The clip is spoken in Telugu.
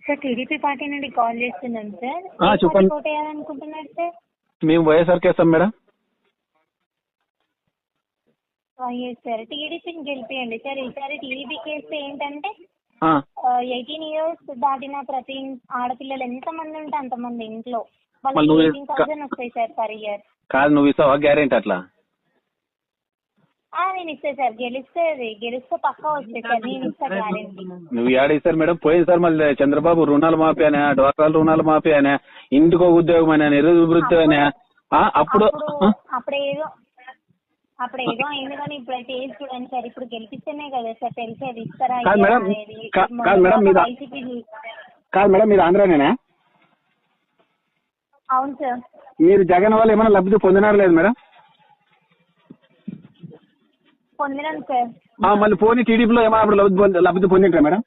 సార్ టీడీపీ పార్టీ నుండి కాల్ చేస్తున్నాం సార్. చెప్పండి. ఓటు వేయాలనుకుంటున్నారు సార్? మేము వైఎస్ఆర్కి వేస్తాం మేడం. సార్ టీడీపీని గెలిపియండి సార్. ఈసారి టీడీపీకి వేస్తే ఏంటంటే 18 years దాటిన ప్రతి ఆడపిల్లలు ఎంత మంది ఉంటే అంతమంది ఇంట్లో వాళ్ళకి 18,000 వస్తాయి సార్ పర్ ఇయర్. కాదు, నువ్వు ఇస్తావా గ్యారెంటీ అట్లా? నేను ఇస్తా సార్. గెలిస్తే పక్కా వస్తాయి సార్. నేను ఇస్తా గ్యారెంటీ. నువ్వు ఏడ ఇస్తారు మేడం? పోయింది సార్ మళ్ళీ చంద్రబాబు రుణాలు మాఫీ అనే, డ్వాక్రా రుణాలు మాఫీ అనే, ఇంటికో ఉద్యోగం అనే, నిరుద్యోగ అనే. అప్పుడేదో అయింది కానీ ఇప్పుడైతే ఏది చూడండి సార్. ఇప్పుడు గెలిపిస్తేనే కదా సార్ తెలిసేది ఇస్తారా అనేది. కాదు మేడం, మీరు ఆంధ్రానేనా? అవును సార్. మీరు జగన్ వల్ల ఏమైనా లబ్ధి పొందినారు లేదు మేడం? పొందినాను సార్. మళ్ళీ పోనీ టీడీపీలో ఏమైనా లబ్ధి పొందింటారా మేడం?